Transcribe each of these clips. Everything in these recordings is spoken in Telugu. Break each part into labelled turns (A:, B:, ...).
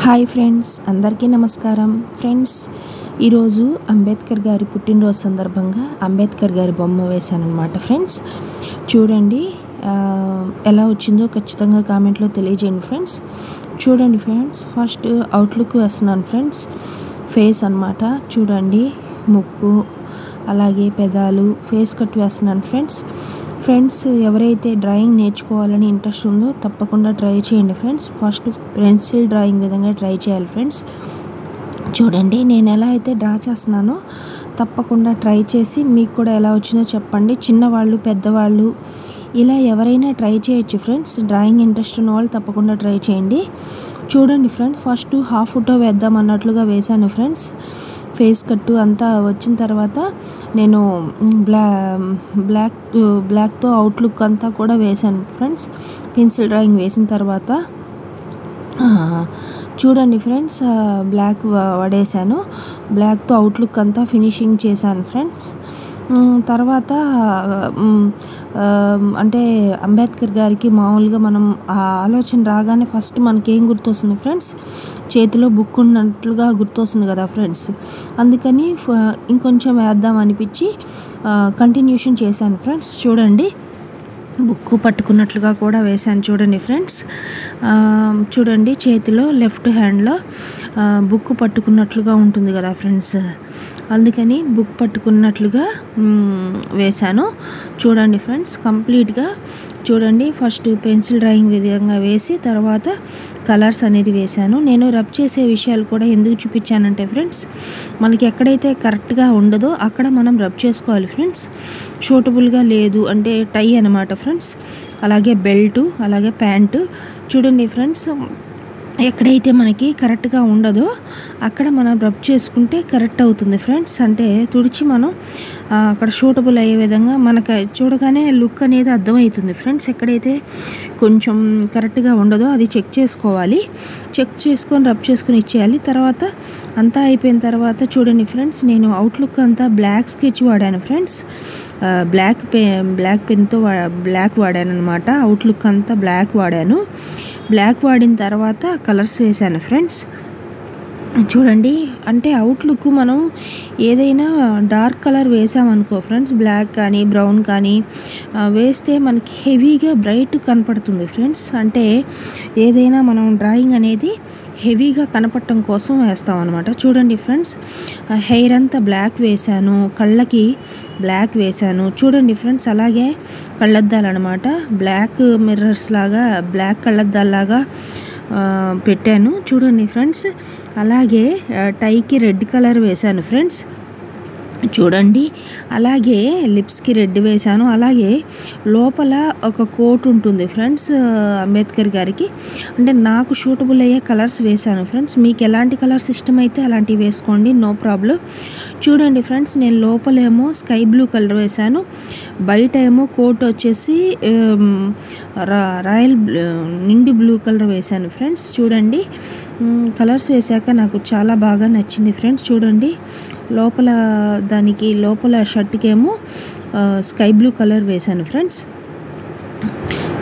A: హాయ్ ఫ్రెండ్స్, అందరికీ నమస్కారం. ఫ్రెండ్స్, ఈరోజు అంబేద్కర్ గారి పుట్టినరోజు సందర్భంగా అంబేద్కర్ గారి బొమ్మ వేశాను అనమాట. ఫ్రెండ్స్ చూడండి, ఎలా వచ్చిందో ఖచ్చితంగా కామెంట్లో తెలియజేయండి. ఫ్రెండ్స్ చూడండి ఫ్రెండ్స్, ఫస్ట్ అవుట్లుక్ వేస్తున్నాను ఫ్రెండ్స్. ఫేస్ అనమాట, చూడండి ముక్కు అలాగే పెదాలు, ఫేస్ కట్ వేస్తున్నాను ఫ్రెండ్స్. ఎవరైతే డ్రాయింగ్ నేర్చుకోవాలని ఇంట్రెస్ట్ ఉందో తప్పకుండా ట్రై చేయండి ఫ్రెండ్స్. ఫస్ట్ పెన్సిల్ డ్రాయింగ్ విధంగా ట్రై చేయాలి ఫ్రెండ్స్. చూడండి, నేను ఎలా అయితే డ్రా చేస్తున్నానో తప్పకుండా ట్రై చేసి మీకు కూడా ఎలా వచ్చిందో చెప్పండి. చిన్నవాళ్ళు, పెద్దవాళ్ళు ఇలా ఎవరైనా ట్రై చేయొచ్చు ఫ్రెండ్స్. డ్రాయింగ్ ఇంట్రెస్ట్ ఉన్న వాళ్ళు తప్పకుండా ట్రై చేయండి. చూడండి ఫ్రెండ్స్, ఫస్ట్ హాఫ్ ఫోటో వేద్దాం అన్నట్లుగా వేశాను ఫ్రెండ్స్. ఫేస్ కట్టు అంతా వచ్చిన తర్వాత నేను బ్లాక్తో అవుట్లుక్ అంతా కూడా వేశాను ఫ్రెండ్స్. పెన్సిల్ డ్రాయింగ్ వేసిన తర్వాత చూడండి ఫ్రెండ్స్, బ్లాక్ వాడేశాను. బ్లాక్తో అవుట్లుక్ అంతా ఫినిషింగ్ చేశాను ఫ్రెండ్స్. తర్వాత అంటే అంబేద్కర్ గారికి మామూలుగా మనం ఆ ఆలోచన రాగానే ఫస్ట్ మనకేం గుర్తొస్తుంది ఫ్రెండ్స్? చేతిలో బుక్ ఉన్నట్లుగా గుర్తొస్తుంది కదా ఫ్రెండ్స్. అందుకని ఇంకొంచెం వేద్దాం అనిపించి కంటిన్యూషన్ చేశాను ఫ్రెండ్స్. చూడండి, బుక్ పట్టుకున్నట్లుగా కూడా వేశాను. చూడండి ఫ్రెండ్స్, చూడండి చేతిలో లెఫ్ట్ హ్యాండ్లో బుక్ పట్టుకున్నట్లుగా ఉంటుంది కదా ఫ్రెండ్స్. అందుకని బుక్ పట్టుకున్నట్లుగా వేశాను. చూడండి ఫ్రెండ్స్, కంప్లీట్గా చూడండి. ఫస్ట్ పెన్సిల్ డ్రాయింగ్ విధంగా వేసి తర్వాత కలర్స్ అనేది వేశాను. నేను రబ్ చేసే విషయాలు కూడా ఎందుకు చూపించానంటే ఫ్రెండ్స్, మనకి ఎక్కడైతే కరెక్ట్గా ఉండదో అక్కడ మనం రబ్ చేసుకోవాలి ఫ్రెండ్స్. సూటబుల్గా లేదు అంటే టై అనమాట ఫ్రెండ్స్, అలాగే బెల్టు, అలాగే ప్యాంటు. చూడండి ఫ్రెండ్స్, ఎక్కడైతే మనకి కరెక్ట్గా ఉండదో అక్కడ మనం రబ్ చేసుకుంటే కరెక్ట్ అవుతుంది ఫ్రెండ్స్. అంటే తుడిచి మనం అక్కడ సూటబుల్ అయ్యే విధంగా మనకు చూడగానే లుక్ అనేది అర్థమవుతుంది ఫ్రెండ్స్. ఎక్కడైతే కొంచెం కరెక్ట్గా ఉండదో అది చెక్ చేసుకోవాలి. చెక్ చేసుకొని రబ్ చేసుకొని ఇచ్చేయాలి. తర్వాత అంతా అయిపోయిన తర్వాత చూడండి ఫ్రెండ్స్, నేను అవుట్లుక్ అంతా బ్లాక్ స్కెచ్ వాడాను ఫ్రెండ్స్. బ్లాక్ పెన్తో బ్లాక్ వాడాను అనమాట. అవుట్లుక్ అంతా బ్లాక్ వాడాను. బ్లాక్ వాడిన తర్వాత కలర్స్ వేశాను ఫ్రెండ్స్. చూడండి, అంటే అవుట్లుక్ మనం ఏదైనా డార్క్ కలర్ వేసామనుకో ఫ్రెండ్స్, బ్లాక్ కానీ బ్రౌన్ కానీ వేస్తే మనకి హెవీగా బ్రైట్ కనపడుతుంది ఫ్రెండ్స్. అంటే ఏదైనా మనం డ్రాయింగ్ అనేది హెవీగా కనపడటం కోసం వేస్తాం అనమాట. చూడండి ఫ్రెండ్స్, హెయిర్ అంతా బ్లాక్ వేశాను, కళ్ళకి బ్లాక్ వేశాను. చూడండి ఫ్రెండ్స్, అలాగే కళ్ళద్దాలన్నమాట, బ్లాక్ మిర్రర్స్ లాగా బ్లాక్ కళ్ళద్దాల్లాగా పెట్టాను. చూడండి ఫ్రెండ్స్, అలాగే టైకి రెడ్ కలర్ వేశాను ఫ్రెండ్స్. చూడండి, అలాగే లిప్స్కి రెడ్ వేశాను. అలాగే లోపల ఒక కోట్ ఉంటుంది ఫ్రెండ్స్ అంబేద్కర్ గారికి. అంటే నాకు సూటబుల్ అయ్యే కలర్స్ వేశాను ఫ్రెండ్స్. మీకు ఎలాంటి కలర్స్ ఇష్టమైతే అలాంటివి వేసుకోండి, నో ప్రాబ్లం. చూడండి ఫ్రెండ్స్, నేను లోపలేమో స్కై బ్లూ కలర్ వేశాను, బయట ఏమో కోట్ వచ్చేసి రాయల్ నిండు బ్లూ కలర్ వేశాను ఫ్రెండ్స్. చూడండి, కలర్స్ వేశాక నాకు చాలా బాగా నచ్చింది ఫ్రెండ్స్. చూడండి, లోపల షర్ట్కి ఏమో స్కై బ్లూ కలర్ వేశాను ఫ్రెండ్స్.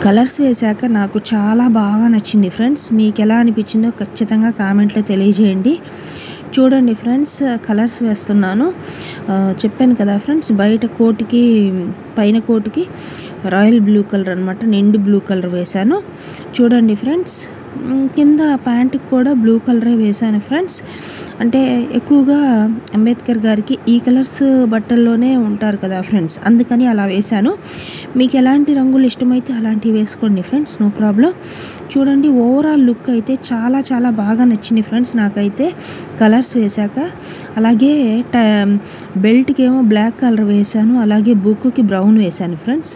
A: కలర్స్ వేశాక నాకు చాలా బాగా నచ్చింది ఫ్రెండ్స్. మీకు ఎలా అనిపించిందో ఖచ్చితంగా కామెంట్లో తెలియజేయండి. చూడండి ఫ్రెండ్స్, కలర్స్ వేస్తున్నాను. చెప్పాను కదా ఫ్రెండ్స్, బయట కోటుకి పైన కోటుకి రాయల్ బ్లూ కలర్ అనమాట, నిండు బ్లూ కలర్ వేశాను. చూడండి ఫ్రెండ్స్, కింద ప్యాంటుకి కూడా బ్లూ కలరే వేశాను ఫ్రెండ్స్. అంటే ఎక్కువగా అంబేద్కర్ గారికి ఈ కలర్స్ బట్టల్లోనే ఉంటారు కదా ఫ్రెండ్స్, అందుకని అలా వేశాను. మీకు ఎలాంటి రంగులు ఇష్టమైతే అలాంటివి వేసుకోండి ఫ్రెండ్స్, నో ప్రాబ్లం. చూడండి, ఓవరాల్ లుక్ అయితే చాలా చాలా బాగా నచ్చింది ఫ్రెండ్స్ నాకైతే కలర్స్ వేశాక. అలాగే బెల్ట్కి ఏమో బ్లాక్ కలర్ వేశాను, అలాగే బుక్కి బ్రౌన్ వేశాను ఫ్రెండ్స్.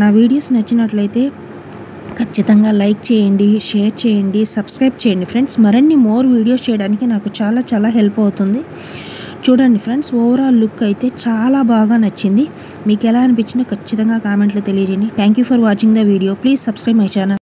A: నా వీడియోస్ నచ్చినట్లయితే ఖచ్చితంగా లైక్ చేయండి, షేర్ చేయండి, సబ్స్క్రైబ్ చేయండి ఫ్రెండ్స్. మరిన్ని మోర్ వీడియోస్ చేయడానికి నాకు చాలా చాలా హెల్ప్ అవుతుంది. చూడండి ఫ్రెండ్స్, ఓవరాల్ లుక్ అయితే చాలా బాగా నచ్చింది. మీకు ఎలా అనిపించిందో ఖచ్చితంగా కామెంట్లో తెలియజేయండి. Thank you for watching the video. Please subscribe my channel.